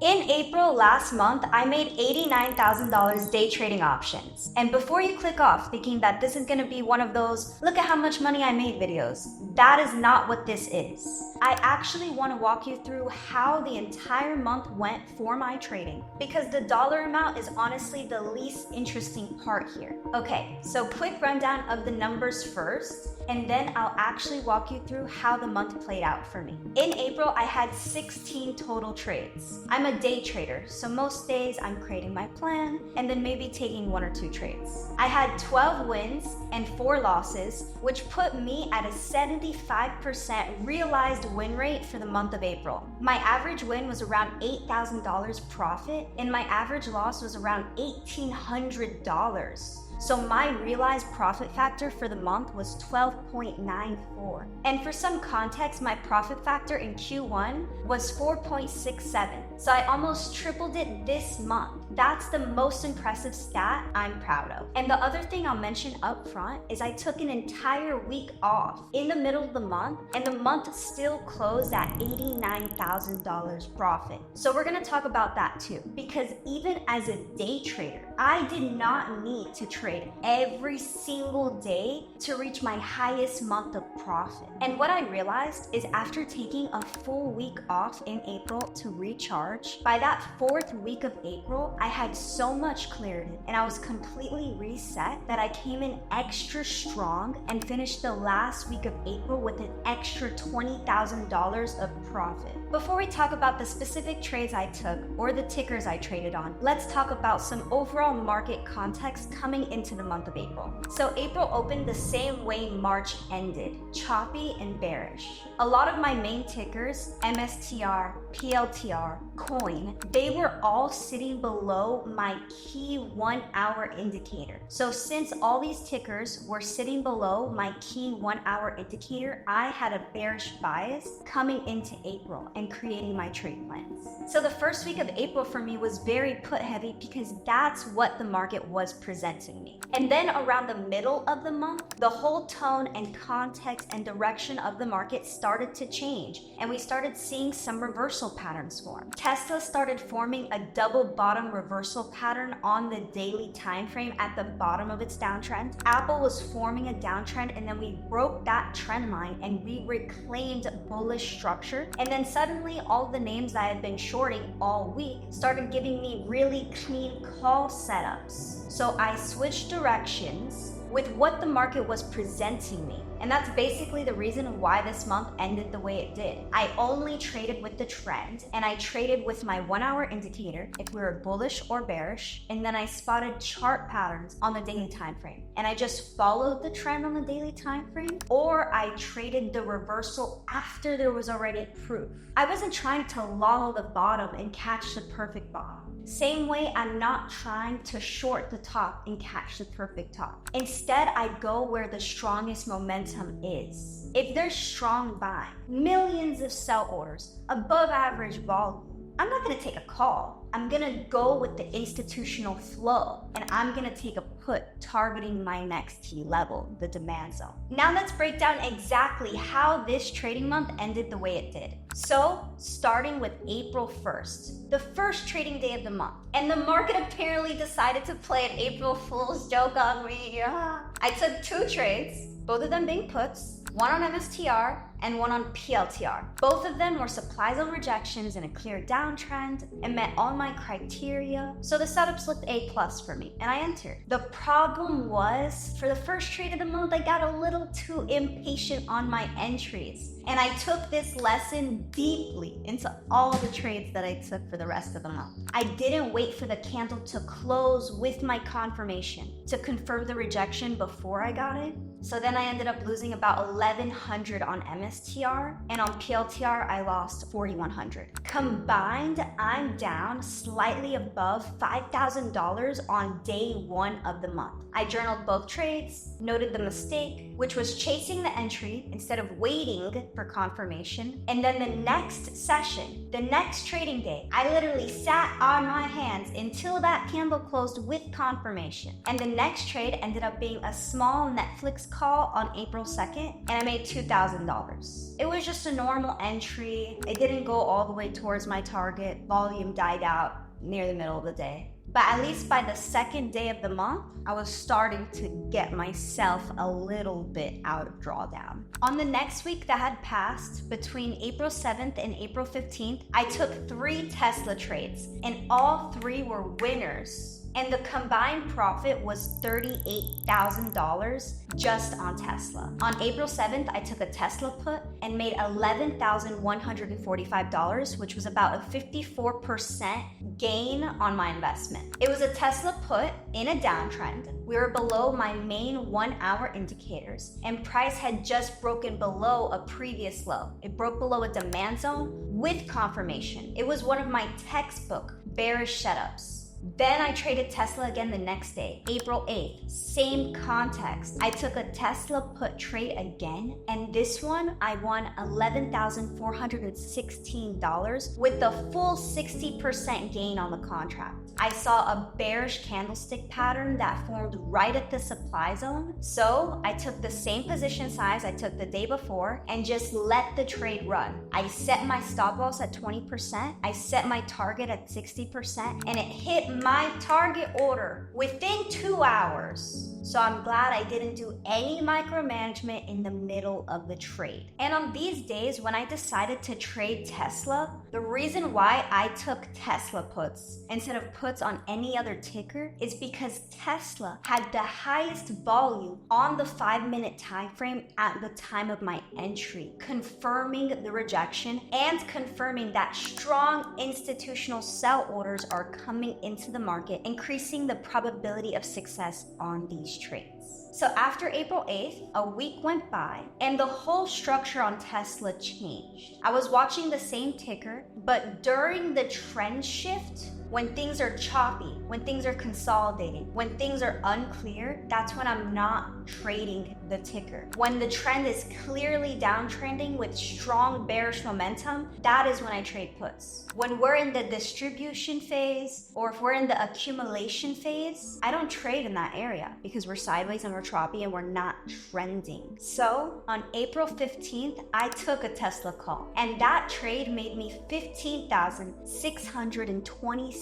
In April last month, I made $89,000 day trading options. And before you click off thinking that this is gonna be one of those, look at how much money I made videos, that is not what this is. I actually wanna walk you through how the entire month went for my trading, because the dollar amount is honestly the least interesting part here. Okay, so quick rundown of the numbers first, and then I'll actually walk you through how the month played out for me. In April, I had 16 total trades. I'm a day trader, so most days I'm creating my plan and then maybe taking 1 or 2 trades. I had 12 wins and 4 losses, which put me at a 75% realized win rate for the month of April. My average win was around $8,000 profit, and my average loss was around $1,800. So my realized profit factor for the month was 12.94. And for some context, my profit factor in Q1 was 4.67. So I almost tripled it this month. That's the most impressive stat I'm proud of. And the other thing I'll mention up front is I took an entire week off in the middle of the month, and the month still closed at $89,000 profit. So we're gonna talk about that too, because even as a day trader, I did not need to trade every single day to reach my highest month of profit. And what I realized is after taking a full week off in April to recharge, by that 4th week of April, I had so much clarity and I was completely reset that I came in extra strong and finished the last week of April with an extra $20,000 of profit. Before we talk about the specific trades I took or the tickers I traded on, let's talk about some overall market context coming into the month of April. So April opened the same way March ended, choppy and bearish. A lot of my main tickers, MSTR, PLTR, Coin, they were all sitting below my key 1 hour indicator. So since all these tickers were sitting below my key 1 hour indicator, I had a bearish bias coming into April and creating my trade plans. So the first week of April for me was very put heavy because that's what the market was presenting me. And then around the middle of the month, the whole tone and context and direction of the market started to change, and we started seeing some reversal patterns form. Tesla started forming a double bottom reversal pattern on the daily time frame at the bottom of its downtrend. Apple was forming a downtrend, and then we broke that trend line and we reclaimed bullish structure. And then suddenly all the names I had been shorting all week started giving me really clean call setups. So I switched directions with what the market was presenting me. And that's basically the reason why this month ended the way it did. I only traded with the trend, and I traded with my 1 hour indicator if we were bullish or bearish, and then I spotted chart patterns on the daily time frame. And I just followed the trend on the daily time frame, or I traded the reversal after there was already proof. I wasn't trying to lull the bottom and catch the perfect bottom. Same way I'm not trying to short the top and catch the perfect top. Instead, I go where the strongest momentum is. If there's strong buying, millions of sell orders, above average volume, I'm not gonna take a call. I'm gonna go with the institutional flow, and I'm gonna take a put targeting my next key level, the demand zone. Now let's break down exactly how this trading month ended the way it did. So, starting with April 1st, the first trading day of the month, and the market apparently decided to play an April Fool's joke on me. I took 2 trades, both of them being puts, one on MSTR and one on PLTR. Both of them were supply zone rejections in a clear downtrend and met all my criteria. So the setups looked A+ for me, and I entered. The problem was, for the first trade of the month, I got a little too impatient on my entries. And I took this lesson deeply into all the trades that I took for the rest of the month. I didn't wait for the candle to close with my confirmation to confirm the rejection before I got it. So then I ended up losing about 1,100 on MSTR, and on PLTR, I lost 4,100. Combined, I'm down slightly above $5,000 on day 1 of the month. I journaled both trades, noted the mistake, which was chasing the entry instead of waiting for confirmation. And then the next session, the next trading day, I literally sat on my hands until that candle closed with confirmation. And the next trade ended up being a small Netflix call on April 2nd, and I made $2,000. It was just a normal entry. It didn't go all the way towards my target. Volume died out near the middle of the day. But at least by the second day of the month, I was starting to get myself a little bit out of drawdown. On the next week that had passed, between April 7th and April 15th, I took 3 Tesla trades, and all 3 were winners. And the combined profit was $38,000 just on Tesla. On April 7th, I took a Tesla put and made $11,145, which was about a 54% gain on my investment. It was a Tesla put in a downtrend. We were below my main 1-hour indicators, and price had just broken below a previous low. It broke below a demand zone with confirmation. It was one of my textbook bearish setups. Then I traded Tesla again the next day, April 8th, same context. I took a Tesla put trade again, and this one I won $11,416 with the full 60% gain on the contract. I saw a bearish candlestick pattern that formed right at the supply zone, so I took the same position size I took the day before and just let the trade run. I set my stop loss at 20%, I set my target at 60%, and it hit my target order within 2 hours. So I'm glad I didn't do any micromanagement in the middle of the trade. And on these days when I decided to trade Tesla, the reason why I took Tesla puts instead of puts on any other ticker is because Tesla had the highest volume on the 5-minute time frame at the time of my entry, confirming the rejection and confirming that strong institutional sell orders are coming into the market, increasing the probability of success on these trades. So after April 8th, a week went by and the whole structure on Tesla changed. I was watching the same ticker, but during the trend shift, when things are choppy, when things are consolidating, when things are unclear, that's when I'm not trading the ticker. When the trend is clearly downtrending with strong bearish momentum, that is when I trade puts. When we're in the distribution phase or if we're in the accumulation phase, I don't trade in that area because we're sideways and we're choppy and we're not trending. So on April 15th, I took a Tesla call and that trade made me $15,627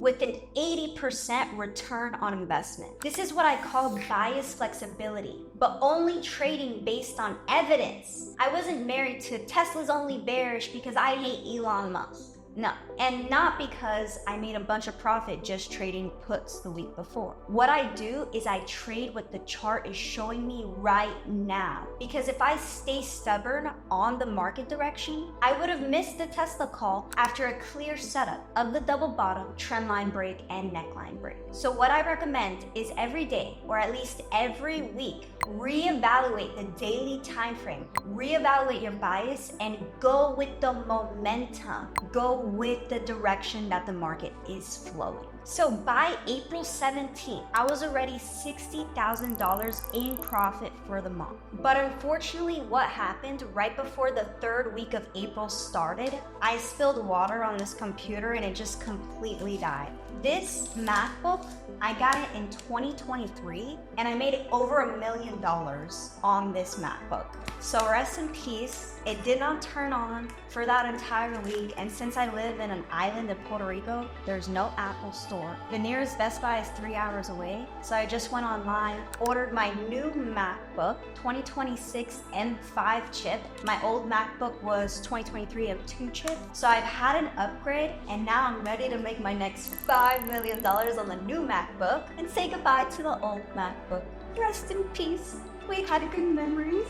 with an 80% return on investment. This is what I call bias flexibility, but only trading based on evidence. I wasn't married to Tesla's only bearish because I hate Elon Musk. No, and not because I made a bunch of profit just trading puts the week before. What I do is I trade what the chart is showing me right now. Because if I stay stubborn on the market direction, I would have missed the Tesla call after a clear setup of the double bottom, trendline break, and neckline break. So what I recommend is every day, or at least every week, reevaluate the daily time frame, reevaluate your bias, and go with the momentum. Go with the direction that the market is flowing. So by April 17th, I was already $60,000 in profit for the month. But unfortunately, what happened right before the 3rd week of April started, I spilled water on this computer and it just completely died. This MacBook, I got it in 2023 and I made over $1 million on this MacBook. So rest in peace. It did not turn on for that entire week, and since I live in an island of Puerto Rico, there's no Apple store. The nearest Best Buy is 3 hours away, so I just went online, ordered my new MacBook, 2026 M5 chip. My old MacBook was 2023 M2 chip, so I've had an upgrade, and now I'm ready to make my next $5 million on the new MacBook and say goodbye to the old MacBook. Rest in peace. We had good memories.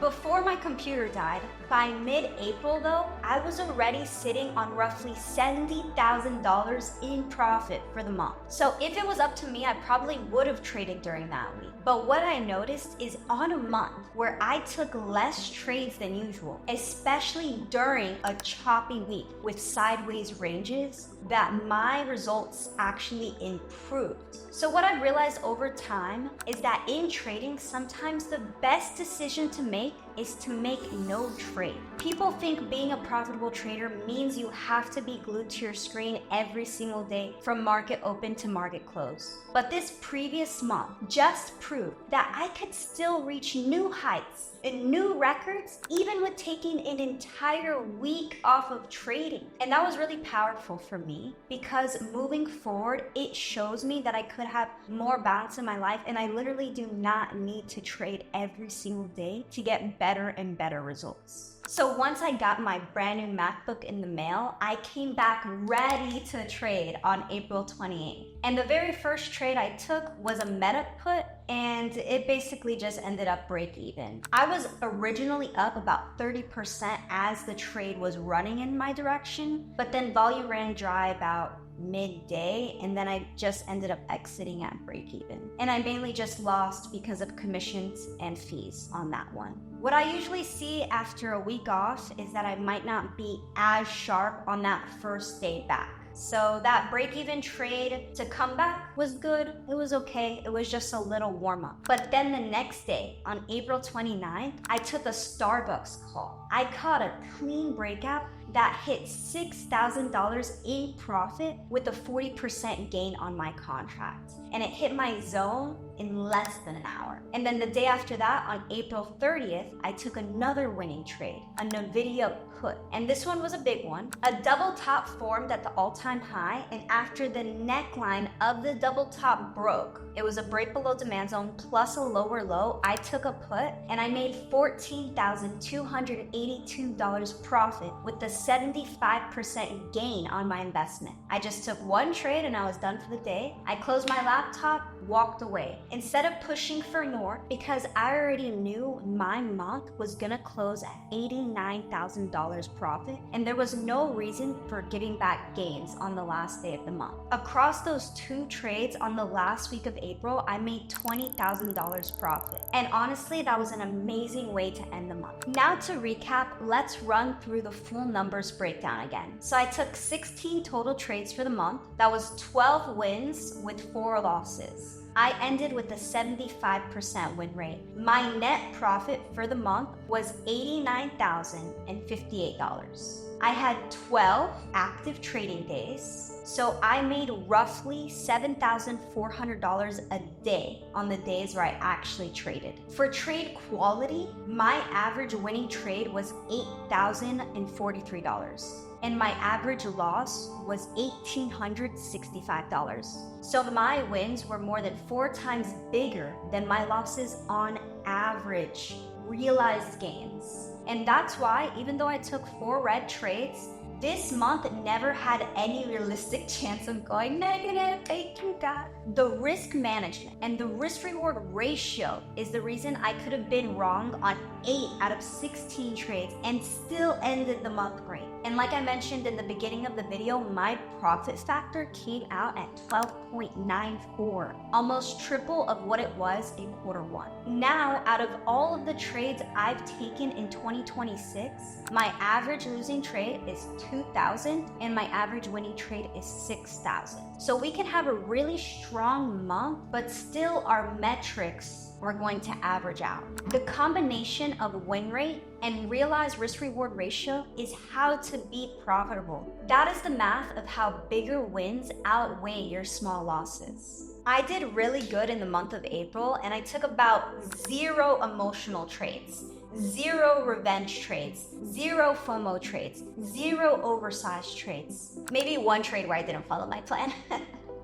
Before my computer died, by mid-April though, I was already sitting on roughly $70,000 in profit for the month. So if it was up to me, I probably would have traded during that week. But what I noticed is on a month where I took less trades than usual, especially during a choppy week with sideways ranges, that my results actually improved. So what I've realized over time is that in trading, sometimes the best decision to make is to make no trade. People think being a profitable trader means you have to be glued to your screen every single day from market open to market close. But this previous month just proved that I could still reach new heights and new records, even with taking an entire week off of trading. And that was really powerful for me because moving forward, it shows me that I could have more balance in my life, and I literally do not need to trade every single day to get better and better results. So once I got my brand new MacBook in the mail, I came back ready to trade on April 28th. And the very first trade I took was a Meta put, and it basically just ended up break even. I was originally up about 30% as the trade was running in my direction, but then volume ran dry about midday, and then I just ended up exiting at break even. And I mainly just lost because of commissions and fees on that one. What I usually see after a week off is that I might not be as sharp on that first day back. So that break-even trade to come back was good. It was okay. It was just a little warm-up. But then the next day, on April 29th, I took a Starbucks call. I caught a clean breakout that hit $6,000 in profit with a 40% gain on my contract. And it hit my zone in less than an hour. And then the day after that, on April 30th, I took another winning trade, a NVIDIA put. And this one was a big one. A double top formed at the all-time high, and after the neckline of the double top broke, it was a break below demand zone plus a lower low, I took a put and I made $14,282 profit with the 75% gain on my investment. I just took one trade and I was done for the day. I closed my laptop, walked away. Instead of pushing for more, because I already knew my month was gonna close at $89,000 profit, and there was no reason for giving back gains on the last day of the month. Across those two trades on the last week of April, I made $20,000 profit. And honestly, that was an amazing way to end the month. Now to recap, let's run through the full numbers breakdown again. So I took 16 total trades for the month. That was 12 wins with 4 losses. I ended with a 75% win rate. My net profit for the month was $89,058. I had 12 active trading days, so I made roughly $7,400 a day on the days where I actually traded. For trade quality, my average winning trade was $8,043. And my average loss was $1,865. So my wins were more than 4 times bigger than my losses on average realized gains. And that's why, even though I took 4 red trades, this month never had any realistic chance of going negative. Thank you, God. The risk management and the risk reward ratio is the reason I could have been wrong on 8 out of 16 trades and still ended the month great. And like I mentioned in the beginning of the video, my profit factor came out at 12.94, almost triple of what it was in Q1. Now, out of all of the trades I've taken in 2026, my average losing trade is 2,000 and my average winning trade is 6,000. So we can have a really strong month, but still our metrics are going to average out. The combination of win rate and realized risk reward ratio is how to be profitable. That is the math of how bigger wins outweigh your small losses. I did really good in the month of April, and I took about 0 emotional trades, 0 revenge trades, 0 FOMO trades, 0 oversized trades. Maybe 1 trade where I didn't follow my plan.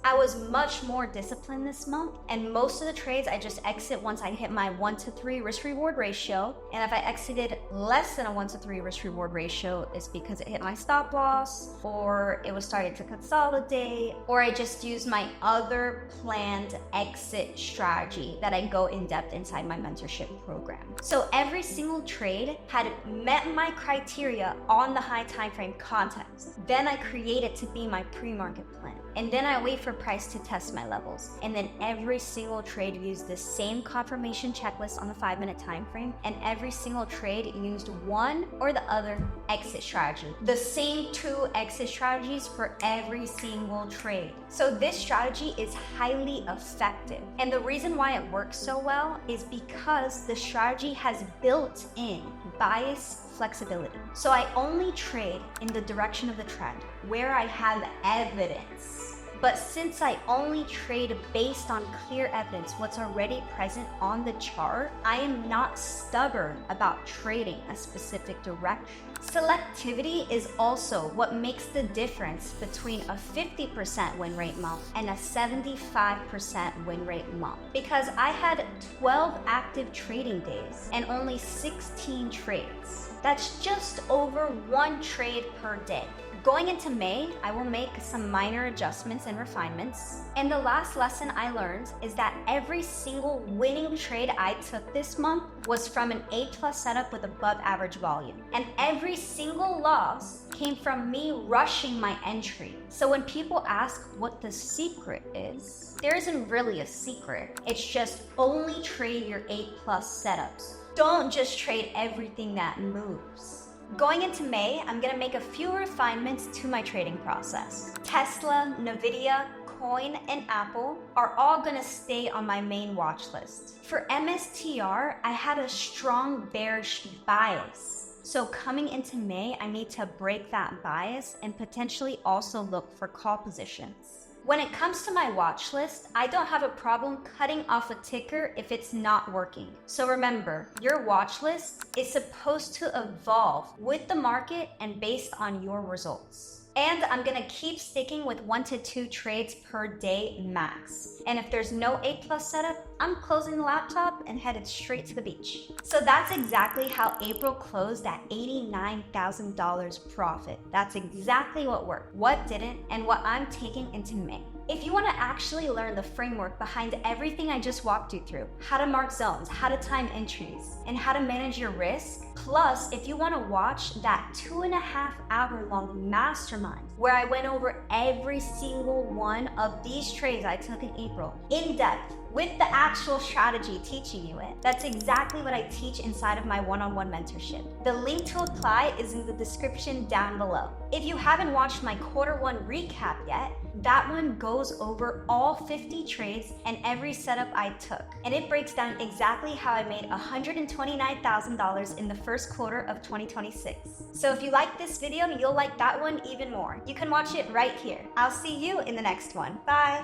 I was much more disciplined this month, and most of the trades I just exit once I hit my 1-to-3 risk reward ratio. And if I exited less than a 1-to-3 risk reward ratio, it's because it hit my stop loss, or it was starting to consolidate, or I just used my other planned exit strategy that I go in depth inside my mentorship program. So every single trade had met my criteria on the high time frame context. Then I created to be my pre-market plan. and then I wait for price to test my levels. And then every single trade used the same confirmation checklist on the 5-minute time frame, and every single trade used one or the other exit strategy. The same 2 exit strategies for every single trade. So this strategy is highly effective. And the reason why it works so well is because the strategy has built-in bias flexibility. So I only trade in the direction of the trend where I have evidence. But since I only trade based on clear evidence, what's already present on the chart, I am not stubborn about trading a specific direction. Selectivity is also what makes the difference between a 50% win rate month and a 75% win rate month. Because I had 12 active trading days and only 16 trades. That's just over 1 trade per day. Going into May, I will make some minor adjustments and refinements. And the last lesson I learned is that every single winning trade I took this month was from an A+ setup with above average volume. And every single loss came from me rushing my entry. So when people ask what the secret is, there isn't really a secret. It's just only trade your A+ setups. Don't just trade everything that moves. Going into May, I'm gonna make a few refinements to my trading process. Tesla, Nvidia, Coin, and Apple are all gonna stay on my main watch list. For MSTR, I had a strong bearish bias. So coming into May, I need to break that bias and potentially also look for call positions. When it comes to my watch list, I don't have a problem cutting off a ticker if it's not working. So remember, your watch list is supposed to evolve with the market and based on your results. And I'm gonna keep sticking with 1 to 2 trades per day max. And if there's no A+ setup, I'm closing the laptop and headed straight to the beach. So that's exactly how April closed at $89,000 profit. That's exactly what worked, what didn't, and what I'm taking into May. If you want to actually learn the framework behind everything I just walked you through, how to mark zones, how to time entries, and how to manage your risk, plus if you want to watch that 2.5-hour long mastermind where I went over every single one of these trades I took in April in depth with the actual strategy teaching you it, that's exactly what I teach inside of my one-on-one mentorship. The link to apply is in the description down below. If you haven't watched my Q1 recap yet, that one goes over all 50 trades and every setup I took. And it breaks down exactly how I made $129,000 in the first quarter of 2026. So if you like this video, you'll like that one even more. You can watch it right here. I'll see you in the next one. Bye.